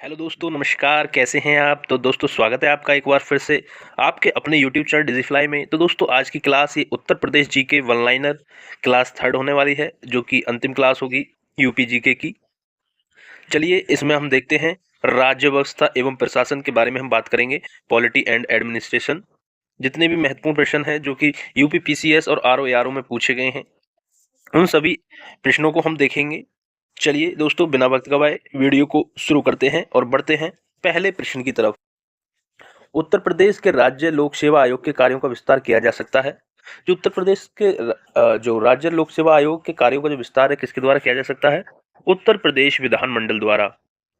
Hello दोस्तों, नमस्कार। कैसे हैं आप? तो दोस्तों, स्वागत है आपका एक बार फिर से आपके अपने यूट्यूब चैनल डिजिफ्लाई में। तो दोस्तों, आज की क्लास ये Uttar Pradesh GK one liner class third होने वाली है, जो कि अंतिम क्लास होगी यूपी जीके की। चलिए, इसमें हम देखते हैं राज्य व्यवस्था एवं प्रशासन के बारे में हम बात करेंगे। पॉलिटी एंड एडमिनिस्ट्रेशन, जितने भी महत्वपूर्ण प्रश्न हैं जो कि यूपी पीसीएस और आरओ में पूछे गए हैं, उन सभी प्रश्नों को हम देखेंगे। चलिए दोस्तों, बिना वक्त गवाए वीडियो को शुरू करते हैं और बढ़ते हैं पहले प्रश्न की तरफ। उत्तर प्रदेश के राज्य लोक सेवा आयोग के कार्यों का विस्तार किया जा सकता है। जो उत्तर प्रदेश के जो राज्य लोक सेवा आयोग के कार्यों का जो विस्तार है, किसके द्वारा किया जा सकता है? उत्तर प्रदेश विधानमंडल द्वारा।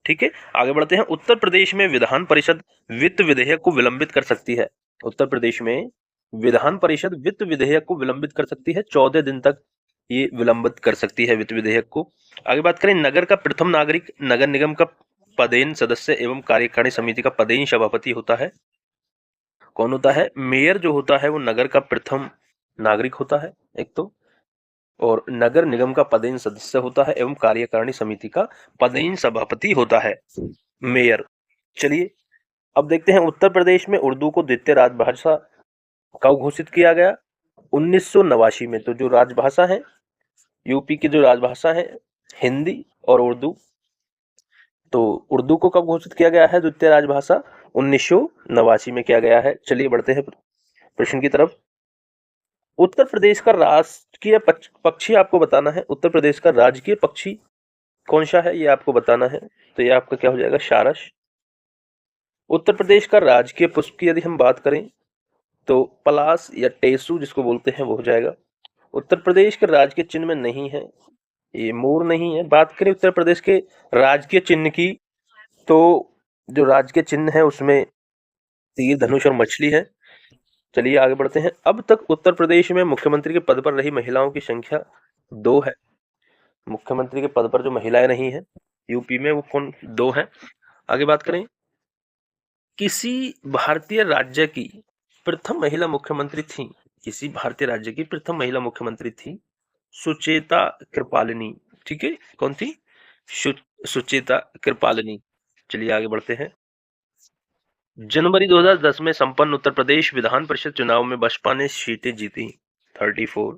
ठीक है, आगे बढ़ते हैं। उत्तर प्रदेश में विधान परिषद वित्त विधेयक को विलंबित कर सकती है। उत्तर प्रदेश में विधान परिषद वित्त विधेयक को विलंबित कर सकती है, 14 दिन तक ये विलंबित कर सकती है वित्त विधेयक को। आगे बात करें, नगर का प्रथम नागरिक नगर निगम का पदेन सदस्य एवं कार्यकारिणी समिति का पदेन सभापति होता है। कौन होता है? मेयर जो होता है वो नगर का प्रथम नागरिक होता है एक तो, और नगर निगम का पदेन सदस्य होता है एवं कार्यकारिणी समिति का पदेन सभापति होता है मेयर। चलिए, अब देखते हैं उत्तर प्रदेश में उर्दू को द्वितीय राजभाषा कब घोषित किया गया? 1989 में। तो जो राजभाषा है यूपी की, जो राजभाषा है हिंदी और उर्दू, तो उर्दू को कब घोषित किया गया है द्वितीय राजभाषा? 1989 में किया गया है। चलिए, बढ़ते हैं प्रश्न की तरफ। उत्तर प्रदेश का राष्ट्रीय पक्षी आपको बताना है। उत्तर प्रदेश का राजकीय पक्षी कौन सा है, ये आपको बताना है। तो ये आपका क्या हो जाएगा? सारस। उत्तर प्रदेश का राजकीय पुष्प की यदि हम बात करें तो पलाश या टेसू जिसको बोलते हैं वो हो जाएगा। उत्तर प्रदेश के राजकीय चिन्ह में नहीं है, ये मोर नहीं है। बात करें उत्तर प्रदेश के राजकीय चिन्ह की, तो जो राजकीय चिन्ह है उसमें तीर धनुष और मछली है। चलिए, आगे बढ़ते हैं। अब तक उत्तर प्रदेश में मुख्यमंत्री के पद पर रही महिलाओं की संख्या 2 है। मुख्यमंत्री के पद पर जो महिलाएं रही हैं यूपी में, वो कौन? 2 है। आगे बात करें, किसी भारतीय राज्य की प्रथम महिला मुख्यमंत्री थी। किसी भारतीय राज्य की प्रथम महिला मुख्यमंत्री थी सुचेता कृपालिनी। ठीक है, कौन थी? सुचेता कृपालिनी। चलिए, आगे बढ़ते हैं। जनवरी 2010 में संपन्न उत्तर प्रदेश विधान परिषद चुनाव में बसपा ने सीटें जीती 34।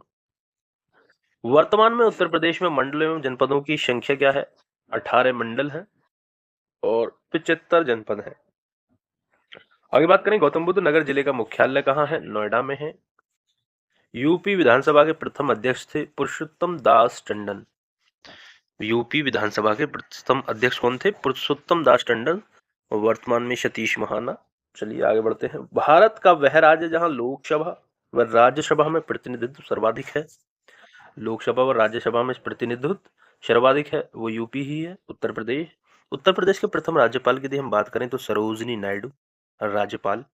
वर्तमान में उत्तर प्रदेश में मंडलों एवं जनपदों की संख्या क्या है? 18 मंडल है और 75 जनपद है। आगे बात करें, गौतम बुद्ध नगर जिले का मुख्यालय कहाँ है? नोएडा में है। यूपी विधानसभा के प्रथम अध्यक्ष थे पुरुषोत्तम दास टंडन। यूपी विधानसभा के प्रथम अध्यक्ष कौन थे? पुरुषोत्तम दास टंडन, और वर्तमान में सतीश महाना। चलिए, आगे बढ़ते हैं। भारत का वह राज्य जहां लोकसभा व राज्यसभा में प्रतिनिधित्व सर्वाधिक है। लोकसभा और राज्यसभा में प्रतिनिधित्व सर्वाधिक है, वो यूपी ही है, उत्तर प्रदेश। उत्तर प्रदेश के प्रथम राज्यपाल की यदि हम बात करें तो सरोजिनी नायडू राज्यपाल।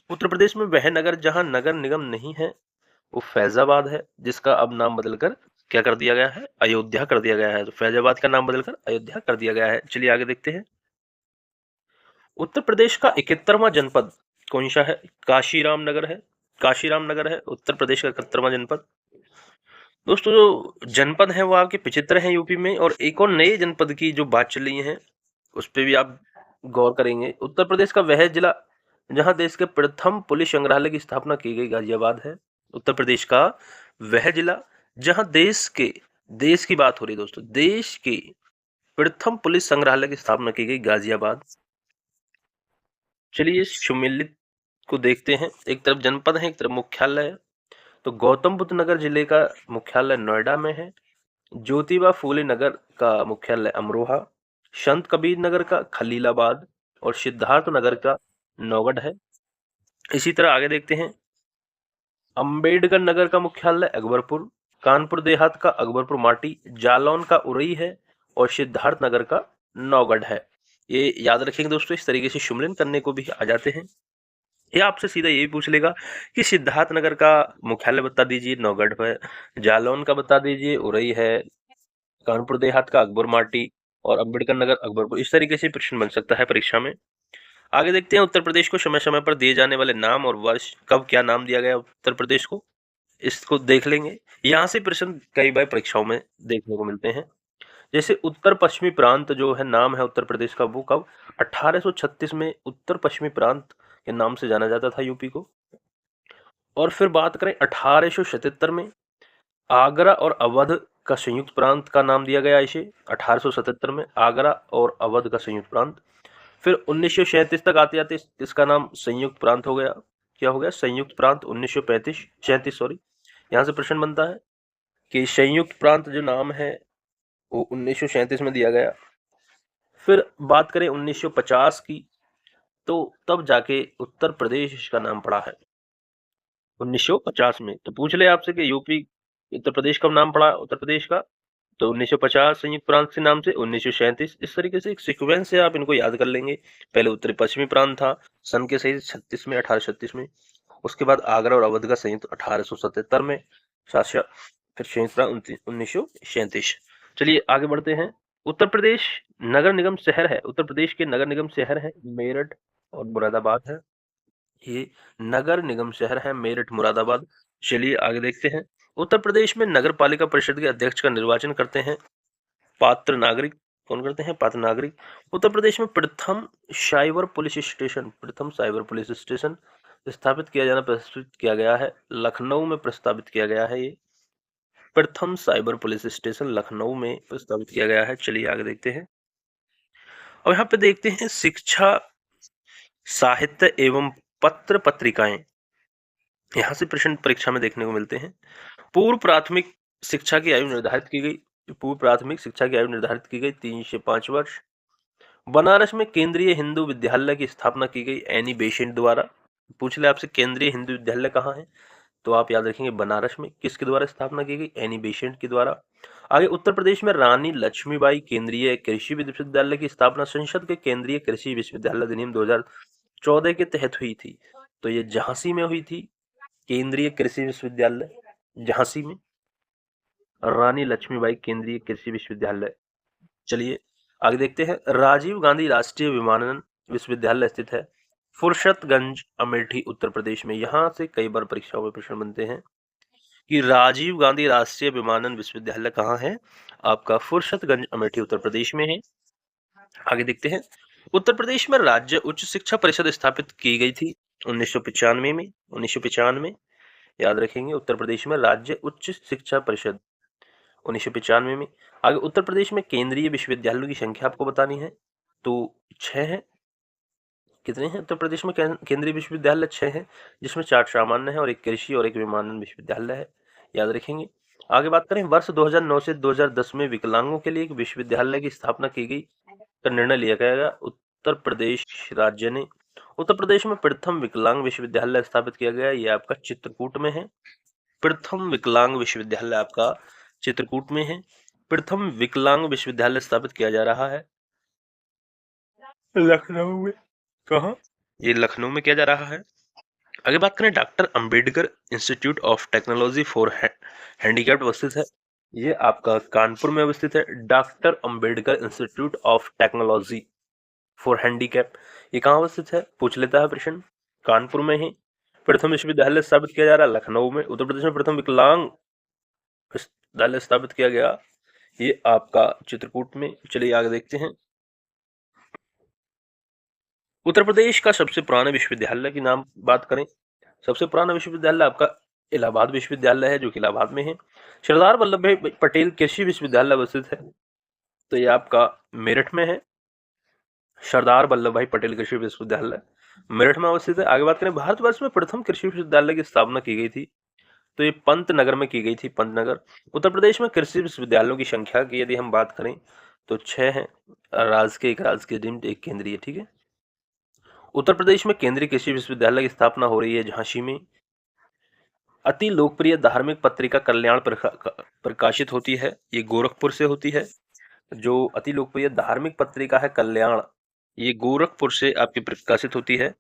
उत्तर प्रदेश में वह नगर जहां नगर निगम नहीं है वो फैजाबाद है, जिसका अब नाम बदलकर क्या कर दिया गया है? अयोध्या कर दिया गया है। तो फैजाबाद का नाम बदलकर अयोध्या कर दिया गया है। चलिए, आगे देखते हैं। उत्तर प्रदेश का 71वां जनपद कौन सा है? काशीराम नगर है। काशीराम नगर है उत्तर प्रदेश का 71वां जनपद। दोस्तों, जो जनपद है वो आपके 75 हैं यूपी में, और एक और नए जनपद की जो बात चल रही है उस पर भी आप गौर करेंगे। उत्तर प्रदेश का वह जिला जहां देश के प्रथम पुलिस संग्रहालय की स्थापना की गई, गाजियाबाद है। उत्तर प्रदेश का वह जिला जहां देश की बात हो रही है दोस्तों, देश के प्रथम पुलिस संग्रहालय की स्थापना की गई, गाजियाबाद। चलिए, सुमेलित को देखते हैं। एक तरफ जनपद है, एक तरफ मुख्यालय है। तो गौतम बुद्ध नगर जिले का मुख्यालय नोएडा में है। ज्योतिबा फूले नगर का मुख्यालय अमरोहा, संत कबीर नगर का खलीलाबाद, और सिद्धार्थ नगर का नौगढ़ है। इसी तरह आगे देखते हैं। अंबेडकर नगर का मुख्यालय अकबरपुर, कानपुर देहात का अकबरपुर माटी, जालौन का उरई है, और सिद्धार्थ नगर का नौगढ़ है। ये याद रखेंगे दोस्तों, इस तरीके से शुमलिन करने को भी आ जाते हैं। ये आपसे सीधा यही पूछ लेगा कि सिद्धार्थ नगर का मुख्यालय बता दीजिए, नौगढ़ है। जालौन का बता दीजिए, उरई है। कानपुर देहात का अकबर माटी, और अंबेडकर नगर अकबरपुर। इस तरीके से प्रश्न बन सकता है परीक्षा में। आगे देखते हैं। उत्तर प्रदेश को समय समय पर दिए जाने वाले नाम और वर्ष, कब क्या नाम दिया गया उत्तर प्रदेश को, इसको देख लेंगे। यहाँ से प्रश्न कई बार परीक्षाओं में देखने को मिलते हैं। जैसे उत्तर पश्चिमी प्रांत जो है नाम है उत्तर प्रदेश का, वो कब 1836 में उत्तर पश्चिमी प्रांत के नाम से जाना जाता था यूपी को। और फिर बात करें 1877 में आगरा और अवध का संयुक्त प्रांत का नाम दिया गया इसे, 1877 में आगरा और अवध का संयुक्त प्रांत। फिर 1937 तक आते आते इसका नाम संयुक्त प्रांत हो गया। क्या हो गया? संयुक्त प्रांत 1935 37 सॉरी। यहाँ से प्रश्न बनता है कि संयुक्त प्रांत जो नाम है वो 1937 में दिया गया। फिर बात करें 1950 की, तो तब जाके उत्तर प्रदेश इसका नाम पड़ा है 1950 में। तो पूछ ले आपसे कि यूपी उत्तर प्रदेश कब नाम पड़ा उत्तर प्रदेश का, तो 1950 संयुक्त प्रांत के नाम से, 1937। इस तरीके से एक सीक्वेंस से आप इनको याद कर लेंगे। पहले उत्तरी पश्चिमी प्रांत था सन के सही 36 में, 1836 में। उसके बाद आगरा और अवध का संयुक्त 1877 में, साक्षात। फिर संयुक्त प्रांत 1937। चलिए आगे बढ़ते हैं। उत्तर प्रदेश नगर निगम शहर है, उत्तर प्रदेश के नगर निगम शहर है मेरठ और मुरादाबाद है। ये नगर निगम शहर है मेरठ मुरादाबाद। चलिए आगे देखते हैं। उत्तर प्रदेश में नगर पालिका परिषद के अध्यक्ष का निर्वाचन करते हैं पात्र नागरिक। कौन करते हैं? पात्र नागरिक। उत्तर प्रदेश में प्रथम साइबर पुलिस स्टेशन स्थापित किया जाना प्रस्तावित किया गया है, लखनऊ में प्रस्तावित किया गया है। ये प्रथम साइबर पुलिस स्टेशन लखनऊ में प्रस्तावित किया गया है। चलिए आगे देखते हैं। और यहाँ पे देखते हैं शिक्षा, साहित्य एवं पत्र पत्रिकाएं। यहाँ से प्रश्न परीक्षा में देखने को मिलते हैं। पूर्व प्राथमिक शिक्षा की आयु निर्धारित की गई, पूर्व प्राथमिक शिक्षा की आयु निर्धारित की गई 3 से 5 वर्ष। बनारस में केंद्रीय हिंदू विद्यालय की स्थापना की गई एनी बेसेंट द्वारा। पूछ ले आपसे केंद्रीय हिंदू विद्यालय कहाँ है, तो आप याद रखेंगे बनारस में। किसके द्वारा स्थापना की गई? एनी बेसेंट के द्वारा। आगे उत्तर प्रदेश में रानी लक्ष्मीबाई केंद्रीय कृषि विश्वविद्यालय की स्थापना संसद के केंद्रीय कृषि विश्वविद्यालय अधिनियम 2014 के तहत हुई थी। तो ये झांसी में हुई थी, केंद्रीय कृषि विश्वविद्यालय झांसी में, रानी लक्ष्मीबाई केंद्रीय कृषि विश्वविद्यालय। चलिए आगे देखते हैं। राजीव गांधी राष्ट्रीय विमानन विश्वविद्यालय स्थित है फुरसतगंज अमेठी उत्तर प्रदेश में। यहाँ से कई बार परीक्षाओं में प्रश्न बनते हैं कि राजीव गांधी राष्ट्रीय विमानन विश्वविद्यालय कहाँ है? आपका फुरसतगंज अमेठी उत्तर प्रदेश में है। आगे देखते हैं। उत्तर प्रदेश में राज्य उच्च शिक्षा परिषद स्थापित की गई थी 1995 में, 1995 याद रखेंगे। उत्तर प्रदेश में राज्य उच्च शिक्षा परिषद 1995 में। आगे उत्तर प्रदेश में केंद्रीय विश्वविद्यालयों की संख्या आपको बतानी है, तो 6 है। कितने हैं उत्तर प्रदेश में केंद्रीय विश्वविद्यालय? 6 हैं, जिसमें 4 सामान्य है और एक कृषि और एक विमानन विश्वविद्यालय है, याद रखेंगे। आगे बात करें। वर्ष 2009 से 2010 में विकलांगों के लिए एक विश्वविद्यालय की स्थापना की गई का निर्णय लिया गया उत्तर प्रदेश राज्य ने। उत्तर प्रदेश में प्रथम विकलांग विश्वविद्यालय स्थापित किया गया, ये आपका चित्रकूट में है। प्रथम विकलांग विश्वविद्यालय आपका चित्रकूट में है। प्रथम विकलांग विश्वविद्यालय स्थापित किया जा रहा है लखनऊ में। कहाँ? ये लखनऊ में किया जा रहा है। आगे बात करें। Doctor Ambedkar institute of technology for handicapped अवस्थित है, ये आपका कानपुर में अवस्थित है। Doctor Ambedkar institute of technology for handicap, ये कहाँ अवस्थित है? पूछ लेता है प्रश्न। कानपुर में ही। प्रथम विश्वविद्यालय स्थापित किया जा रहा है लखनऊ में। उत्तर प्रदेश में प्रथम विकलांग विश्वविद्यालय स्थापित किया गया, ये आपका चित्रकूट में। चलिए आगे देखते हैं। उत्तर प्रदेश का सबसे पुराना विश्वविद्यालय की नाम बात करें। सबसे पुराना विश्वविद्यालय आपका इलाहाबाद विश्वविद्यालय है, जो कि इलाहाबाद में है। सरदार वल्लभ भाई पटेल कृषि विश्वविद्यालय अवस्थित है, तो ये आपका मेरठ में है। सरदार वल्लभ भाई पटेल कृषि विश्वविद्यालय मेरठ में अवस्थित है। आगे बात करें। भारतवर्ष में प्रथम कृषि विश्वविद्यालय की स्थापना की गई थी, तो ये पंतनगर में की गई थी, पंतनगर। उत्तर प्रदेश में कृषि विश्वविद्यालयों की संख्या की यदि हम बात करें तो 6 हैं, राजकीय, एक राजकीय डीम्ड, एक केंद्रीय। ठीक है। उत्तर प्रदेश में केंद्रीय कृषि विश्वविद्यालय की स्थापना हो रही है झांसी में। अति लोकप्रिय धार्मिक पत्रिका कल्याण प्रकाशित होती है, ये गोरखपुर से होती है। जो अति लोकप्रिय धार्मिक पत्रिका है कल्याण, ये गोरखपुर से आपकी प्रकाशित होती है।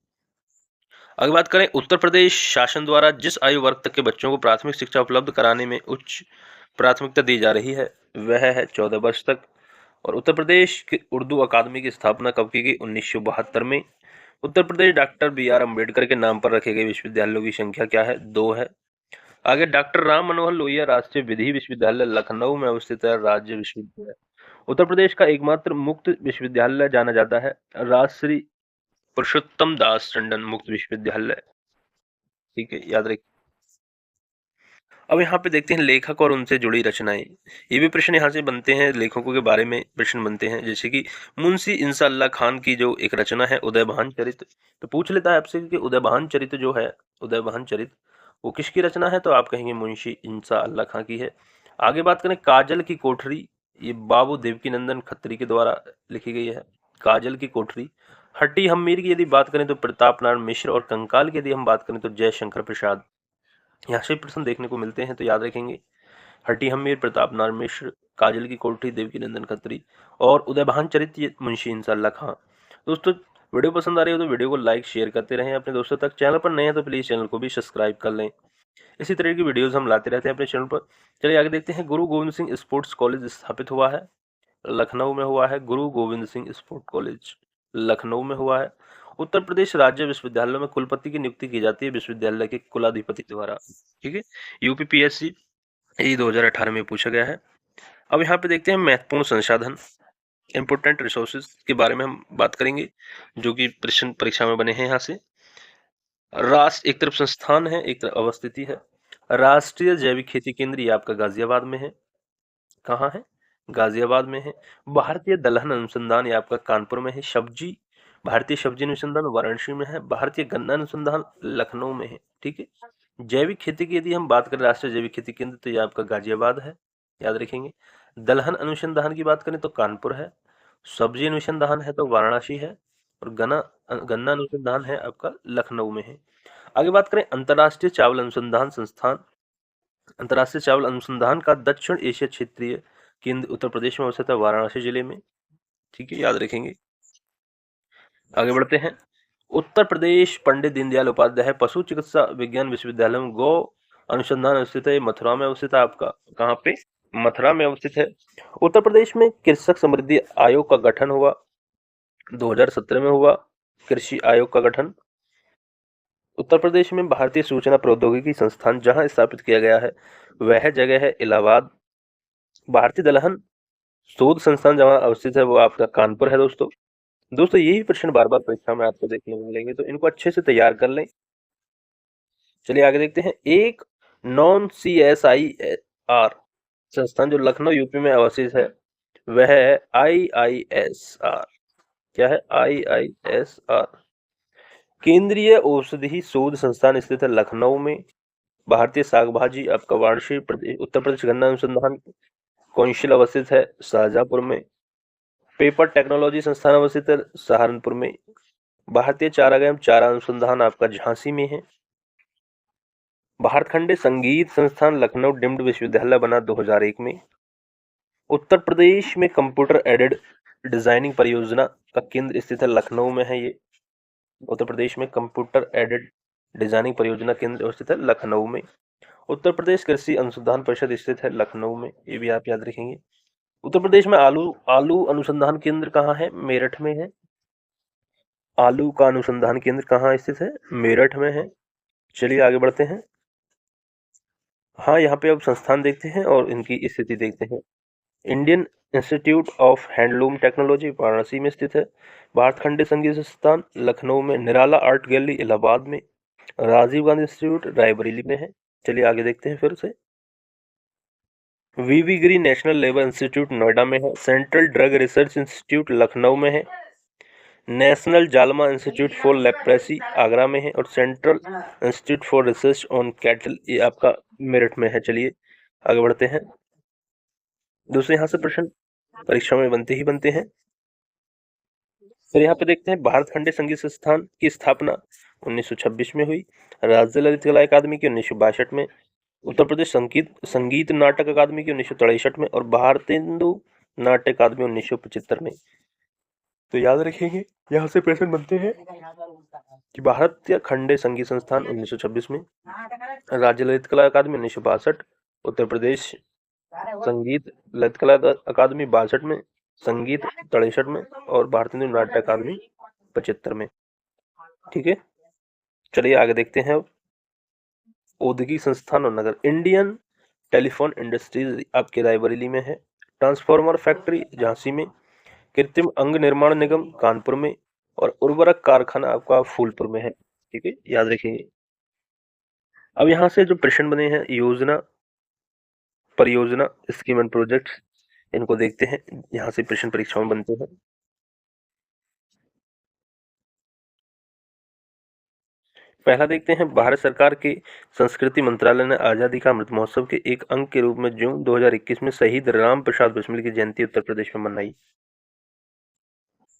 अगर बात करें। उत्तर प्रदेश शासन द्वारा जिस आयु वर्ग तक के बच्चों को प्राथमिक शिक्षा उपलब्ध कराने में उच्च प्राथमिकता दी जा रही है, वह है 14 वर्ष तक। और उत्तर प्रदेश की उर्दू अकादमी की स्थापना कब की गई? 1972 में। उत्तर प्रदेश डॉक्टर BR अम्बेडकर के नाम पर रखे गए विश्वविद्यालयों की संख्या क्या है? 2 है। आगे डॉक्टर राम मनोहर लोहिया राष्ट्रीय विधि विश्वविद्यालय लखनऊ में अवस्थित है, राज्य विश्वविद्यालय। उत्तर प्रदेश का एकमात्र मुक्त विश्वविद्यालय जाना जाता है राजश्री पुरुषोत्तम दास टंडन मुक्त विश्वविद्यालय। ठीक है, याद रखिए। अब यहाँ पे देखते हैं लेखक और उनसे जुड़ी रचनाएं। ये भी प्रश्न यहाँ से बनते हैं, लेखकों के बारे में प्रश्न बनते हैं, जैसे कि मुंशी इंसाअल्लाह खान की जो एक रचना है उदयभान चरित, तो पूछ लेता है आपसे कि उदयभान चरित जो है, उदयभान चरित वो किसकी रचना है, तो आप कहेंगे मुंशी इंसाअल्लाह खान की है। आगे बात करें काजल की कोठरी, ये बाबू देवकीनंदन खत्री के द्वारा लिखी गई है, काजल की कोठरी। हट्टी हम्मीर की यदि बात करें तो प्रताप नारायण मिश्र, और कंकाल की यदि हम बात करें तो जयशंकर प्रसाद। यहाँ से प्रश्न देखने को मिलते हैं, तो याद रखेंगे हट्टी हम्मीर, प्रताप नारायण मिश्र, काजल की कोठरी देवकीनंदन खत्री, और उदयभान चरित ये मुंशी इंसाअल्लाह खां। दोस्तों वीडियो पसंद आ रही हो तो वीडियो को लाइक शेयर करते रहें अपने दोस्तों तक। चैनल पर नए हैं तो प्लीज़ चैनल को भी सब्सक्राइब कर लें, इसी तरह की वीडियोस हम लाते रहते हैं अपने चैनल पर। चलिए आगे देखते हैं। गुरु गोविंद सिंह स्पोर्ट्स कॉलेज स्थापित हुआ है, लखनऊ में हुआ है। गुरु गोविंद सिंह स्पोर्ट्स कॉलेज लखनऊ में हुआ है। उत्तर प्रदेश राज्य विश्वविद्यालय में कुलपति की नियुक्ति की जाती है विश्वविद्यालय के कुलाधिपति द्वारा। ठीक है, यूपीपीएससी ये 2018 में पूछा गया है। अब यहाँ पे देखते हैं महत्वपूर्ण संसाधन, इंपोर्टेंट रिसोर्सेज के बारे में हम बात करेंगे, जो कि प्रश्न परीक्षा में बने हैं। यहाँ से राष्ट्र एक तरफ संस्थान है, एक तरफ अवस्थिति है। राष्ट्रीय जैविक खेती केंद्र ये आपका गाजियाबाद में है। कहाँ है? गाजियाबाद में है। भारतीय दलहन अनुसंधान ये आपका कानपुर में है। सब्जी, भारतीय सब्जी अनुसंधान वाराणसी में है। भारतीय गन्ना अनुसंधान लखनऊ में है। ठीक है, जैविक खेती की यदि हम बात करें राष्ट्रीय जैविक खेती केंद्र तो ये आपका गाजियाबाद है, याद रखेंगे। दलहन अनुसंधान की बात करें तो कानपुर है। सब्जी अनुसंधान है तो वाराणसी है, और गन्ना अनुसंधान है आपका लखनऊ में है। आगे बात करें अंतर्राष्ट्रीय चावल अनुसंधान संस्थान, अंतर्राष्ट्रीय चावल अनुसंधान का दक्षिण एशिया क्षेत्रीय केंद्र उत्तर प्रदेश में अवस्थित है, वाराणसी जिले में। ठीक है, याद रखेंगे। आगे बढ़ते हैं। उत्तर प्रदेश पंडित दीनदयाल उपाध्याय पशु चिकित्सा विज्ञान विश्वविद्यालय में गौ अनुसंधान स्थित है, मथुरा में अवस्थित है आपका। कहाँ पे? मथुरा में अवस्थित है। उत्तर प्रदेश में कृषक समृद्धि आयोग का गठन हुआ, 2017 में हुआ कृषि आयोग का गठन। उत्तर प्रदेश में भारतीय सूचना प्रौद्योगिकी संस्थान जहां स्थापित किया गया है वह जगह है इलाहाबाद। भारतीय दलहन शोध संस्थान जहां अवस्थित है वो आपका कानपुर है। दोस्तों दोस्तों यही प्रश्न बार बार परीक्षा में आपको देखने को मिलेंगे, तो इनको अच्छे से तैयार कर लें। चलिए आगे देखते हैं। एक नॉन CSIR संस्थान जो लखनऊ यूपी में अवस्थित है वह है IISR। क्या है? IISR केंद्रीय औषधि शोध संस्थान स्थित है लखनऊ में। भारतीय साग भाजी आपका वाराणसी प्रदेश। उत्तर प्रदेश गन्ना अनुसंधान कौंसिल अवस्थित है शाहजहांपुर में। पेपर टेक्नोलॉजी संस्थान अवस्थित है सहारनपुर में। भारतीय चारा एवं चारा अनुसंधान आपका झांसी में है। भारतखंड संगीत संस्थान लखनऊ डिम्ड विश्वविद्यालय बना 2001 में। उत्तर प्रदेश में कंप्यूटर एडेड डिजाइनिंग परियोजना का केंद्र स्थित है लखनऊ में है। ये उत्तर प्रदेश में कंप्यूटर एडेड डिजाइनिंग परियोजना केंद्र स्थित है लखनऊ में। उत्तर प्रदेश कृषि अनुसंधान परिषद स्थित है लखनऊ में, ये भी आप याद रखेंगे। उत्तर प्रदेश में आलू आलू अनुसंधान केंद्र कहाँ है? मेरठ में है। आलू का अनुसंधान केंद्र कहाँ स्थित है? मेरठ में है। चलिए आगे बढ़ते हैं। हाँ, यहाँ पे अब संस्थान देखते हैं और इनकी स्थिति देखते हैं। Indian institute of handloom technology Varanasi में स्थित है। भारत खंड संगीत संस्थान लखनऊ में। निराला आर्ट गैलरी इलाहाबाद में। राजीव गांधी इंस्टीट्यूट रायबरेली में है। चलिए आगे देखते हैं फिर से। वीवी गिरी नेशनल लेबर इंस्टीट्यूट नोएडा में है। Central drug research institute Lucknow में है। नेशनल जालमा इंस्टीट्यूट फॉर लेप्रेसी आगरा में है। और central institute for research on cattle ये आपका मेरठ में है। चलिए आगे बढ़ते हैं। दूसरे यहाँ से प्रश्न परीक्षा में बनते ही बनते हैं। फिर यहाँ पे देखते हैं भारत खंड संगीत संस्थान की स्थापना 1926 में हुई। राज्य ललित कला अकादमी की 1962 में। उत्तर प्रदेश संगीत संगीत नाटक अकादमी की 1963 में। और भारतेंदु नाट्य अकादमी 1975 में। तो याद रखेंगे यहाँ से प्रश्न बनते हैं कि भारतीय खंडे संगीत संस्थान 1926 में। राज्य ललित कला अकादमी 1962। उत्तर प्रदेश संगीत ललित कला अकादमी 62 में। संगीत 63 में। और भारतीय नाट्य अकादमी 75 में। ठीक है, चलिए आगे देखते हैं। औद्योगिक संस्थान और नगर। इंडियन टेलीफोन इंडस्ट्रीज आपके रायबरेली में है। ट्रांसफार्मर फैक्ट्री झांसी में, कृत्रिम अंग निर्माण निगम कानपुर में, और उर्वरक कारखाना आपका फूलपुर में है। ठीक है, याद रखिए। अब यहाँ से जो प्रश्न बने हैं, योजना, परियोजना, स्कीम एंड प्रोजेक्ट्स, इनको देखते हैं। यहाँ से प्रश्न परीक्षाओं में बनते हैं। पहला देखते हैं, भारत सरकार के संस्कृति मंत्रालय ने आजादी का अमृत महोत्सव के एक अंग के रूप में जून 2021 में शहीद राम प्रसाद बिस्मिल की जयंती उत्तर प्रदेश में मनाई।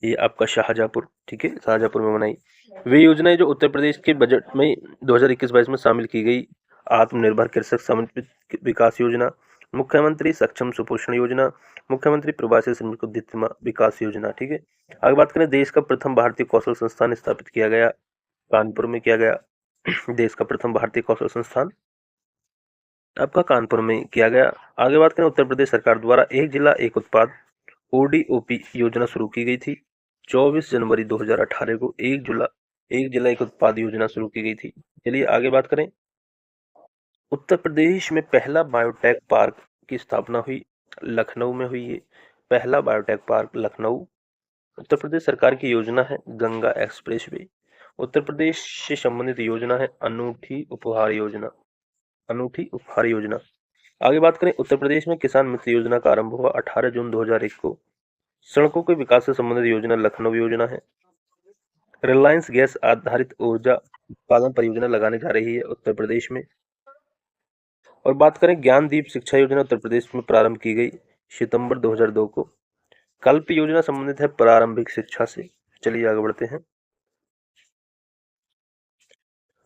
ये आपका शाहजहांपुर, ठीक है, शाहजहांपुर में बनाई। वे योजनाएं जो उत्तर प्रदेश के बजट में 2021-22 में शामिल की गई: आत्मनिर्भर कृषक समन्वित विकास योजना, मुख्यमंत्री सक्षम सुपोषण योजना, मुख्यमंत्री प्रवासी श्रमिक उद्यमिता विकास योजना। ठीक है, आगे बात करें, देश का प्रथम भारतीय कौशल संस्थान स्थापित किया गया, कानपुर में किया गया। देश का प्रथम भारतीय कौशल संस्थान आपका कानपुर में किया गया। आगे बात करें, उत्तर प्रदेश सरकार द्वारा एक जिला एक उत्पाद ओडीओपी योजना शुरू की गई थी। 24 जनवरी 2018 को एक जिला एक उत्पाद योजना शुरू की गई थी। चलिए आगे बात करें, उत्तर प्रदेश में पहला बायोटेक पार्क की स्थापना हुई, लखनऊ में हुई। ये पहला बायोटेक पार्क लखनऊ। उत्तर प्रदेश सरकार की योजना है गंगा एक्सप्रेसवे। उत्तर प्रदेश से संबंधित योजना है अनूठी उपहार योजना, अनूठी उपहार योजना। आगे बात करें, उत्तर प्रदेश में किसान मित्र योजना का आरंभ हुआ 18 जून 2001 को। सड़कों के विकास से संबंधित योजना लखनऊ योजना है। रिलायंस गैस आधारित ऊर्जा उत्पादन परियोजना लगाने जा रही है उत्तर प्रदेश में। और बात करें, ज्ञानदीप शिक्षा योजना उत्तर प्रदेश में प्रारंभ की गई सितंबर 2002 को। कल्प योजना संबंधित है प्रारंभिक शिक्षा से। चलिए आगे बढ़ते हैं।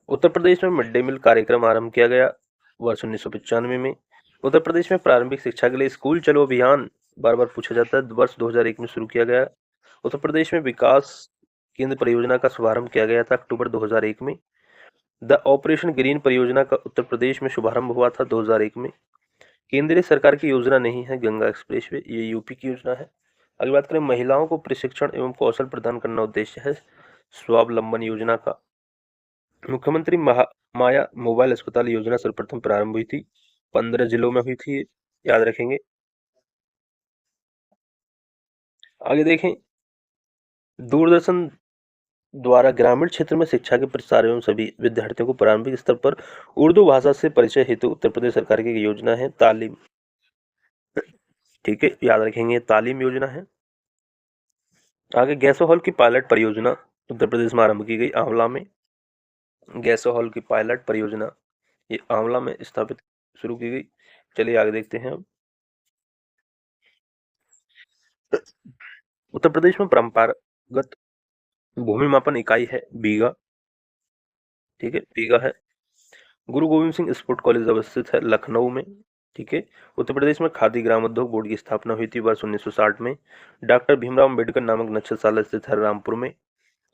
उत्तर प्रदेश में मिड डे मील कार्यक्रम आरंभ किया गया वर्ष 1995 में। उत्तर प्रदेश में प्रारंभिक शिक्षा के लिए स्कूल चलो अभियान बार बार पूछा जाता है, वर्ष 2001 में शुरू किया गया। उत्तर प्रदेश में विकास केंद्र परियोजना का शुभारंभ किया गया था अक्टूबर 2001 में। द ऑपरेशन ग्रीन परियोजना का उत्तर प्रदेश में शुभारंभ हुआ था 2001 में। केंद्रीय सरकार की योजना नहीं है गंगा एक्सप्रेसवे, ये यूपी की योजना है। अगली बात करें, महिलाओं को प्रशिक्षण एवं कौशल प्रदान करना उद्देश्य है स्वावलंबन योजना का। मुख्यमंत्री माया मोबाइल अस्पताल योजना सर्वप्रथम प्रारंभ हुई थी, 15 जिलों में हुई थी, याद रखेंगे। आगे देखें, दूरदर्शन द्वारा ग्रामीण क्षेत्र में शिक्षा के प्रसार एवं सभी विद्यार्थियों को प्रारंभिक स्तर पर उर्दू भाषा से परिचय हेतु उत्तर प्रदेश सरकार की योजना है तालीम। ठीक है, याद रखेंगे, तालीम योजना है। आगे, गैसो हॉल की पायलट परियोजना उत्तर प्रदेश में आरंभ की गई आंवला में। गैसो हॉल की पायलट परियोजना ये आंवला में स्थापित शुरू की गई। चलिए आगे देखते हैं। अब उत्तर प्रदेश में परंपरागत भूमि मापन इकाई है बीघा। ठीक है, बीघा है। गुरु गोविंद सिंह स्पोर्ट कॉलेज अवस्थित है लखनऊ में। ठीक है, उत्तर प्रदेश में खादी ग्राम उद्योग बोर्ड की स्थापना हुई थी वर्ष 1960 में। डॉक्टर भीमराव अम्बेडकर नामक नक्शशाला स्थित है रामपुर में।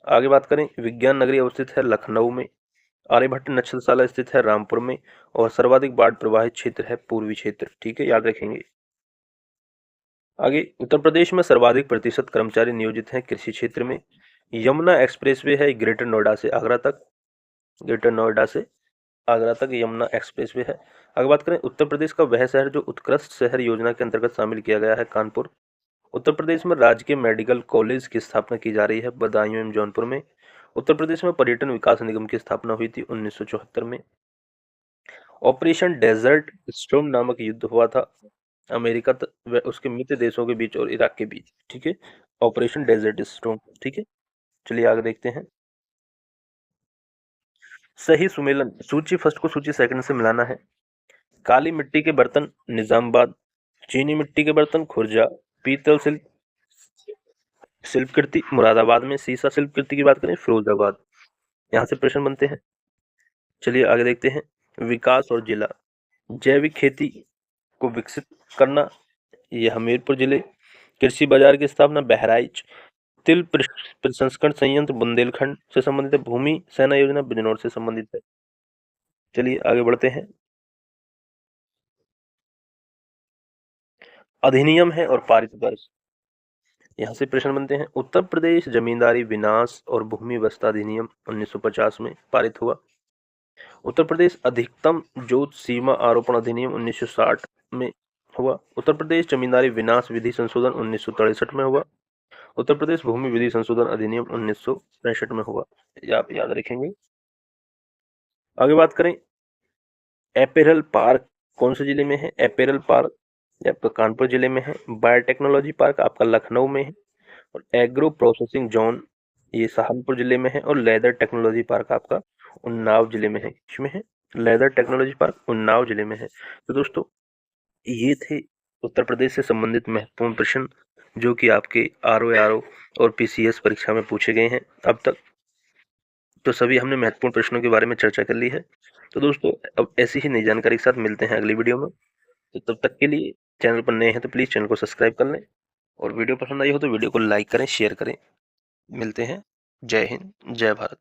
आगे बात करें, विज्ञान नगरी अवस्थित है लखनऊ में। आर्यभट्ट नक्शशाला स्थित है रामपुर में। और सर्वाधिक बाढ़ प्रभावित क्षेत्र है पूर्वी क्षेत्र। ठीक है, याद रखेंगे। आगे, उत्तर प्रदेश में सर्वाधिक प्रतिशत कर्मचारी नियोजित हैं कृषि क्षेत्र में। यमुना एक्सप्रेसवे है ग्रेटर नोएडा से आगरा तक। ग्रेटर नोएडा से आगरा तक यमुना एक्सप्रेसवे है। अगर बात करें, उत्तर प्रदेश का वह शहर जो उत्कृष्ट शहर योजना के अंतर्गत शामिल किया गया है कानपुर। उत्तर प्रदेश में राजकीय मेडिकल कॉलेज की स्थापना की जा रही है बदायूं एवं जौनपुर में। उत्तर प्रदेश में पर्यटन विकास निगम की स्थापना हुई थी 1974 में। ऑपरेशन डेजर्ट स्टॉर्म नामक युद्ध हुआ था अमेरिका व उसके मित्र देशों के बीच और इराक के बीच। ठीक है, ऑपरेशन डेजर्ट स्टॉर्म। ठीक है, चलिए आगे देखते हैं। सही सुमेलन, सूची फर्स्ट को सूची सेकंड से मिलाना है। काली मिट्टी के बर्तन निजामाबाद, चीनी मिट्टी के बर्तन खुर्जा, पीतल शिल्पकृति मुरादाबाद में, सीसा शिल्पकृति की बात करें फिरोजाबाद। यहाँ से प्रश्न बनते हैं। चलिए आगे देखते हैं। विकास और जिला, जैविक खेती को विकसित करना, ये हमीरपुर जिले। कृषि बाजार की स्थापना बहराइच। तिल प्रसंस्करण संयंत्र बुंदेलखंड से संबंधित है। भूमि सेना योजना बिजनौर से संबंधित है। चलिए आगे बढ़ते हैं। अधिनियम है और पारित वर्ष, यहाँ से प्रश्न बनते हैं। उत्तर प्रदेश जमींदारी विनाश और भूमि व्यवस्था अधिनियम 1950 में पारित हुआ। उत्तर प्रदेश अधिकतम जोत सीमा आरोपण अधिनियम 1960 में हुआ। उत्तर प्रदेश जमींदारी विनाश विधि संशोधन 1963 में हुआ। उत्तर प्रदेश भूमि विधि संशोधन अधिनियम 1965 में हुआ। ये आप याद रखेंगे। आगे बात करें, एपेरल पार्क कौन से जिले में है? एपेरल पार्क ये आपका कानपुर जिले में है। बायोटेक्नोलॉजी पार्क आपका लखनऊ में है। और एग्रो प्रोसेसिंग जोन ये सहारनपुर जिले में है। और लेदर टेक्नोलॉजी पार्क आपका उन्नाव जिले में है। किसमें है? लेदर टेक्नोलॉजी पार्क उन्नाव जिले में है। तो दोस्तों ये थे उत्तर प्रदेश से संबंधित महत्वपूर्ण प्रश्न जो कि आपके आरओ और पीसीएस परीक्षा में पूछे गए हैं अब तक। तो सभी हमने महत्वपूर्ण प्रश्नों के बारे में चर्चा कर ली है। तो दोस्तों अब ऐसी ही नई जानकारी के साथ मिलते हैं अगली वीडियो में। तो तब तक के लिए चैनल पर नए हैं तो प्लीज़ चैनल को सब्सक्राइब कर लें, और वीडियो पसंद आई हो तो वीडियो को लाइक करें, शेयर करें। मिलते हैं। जय हिंद, जय भारत।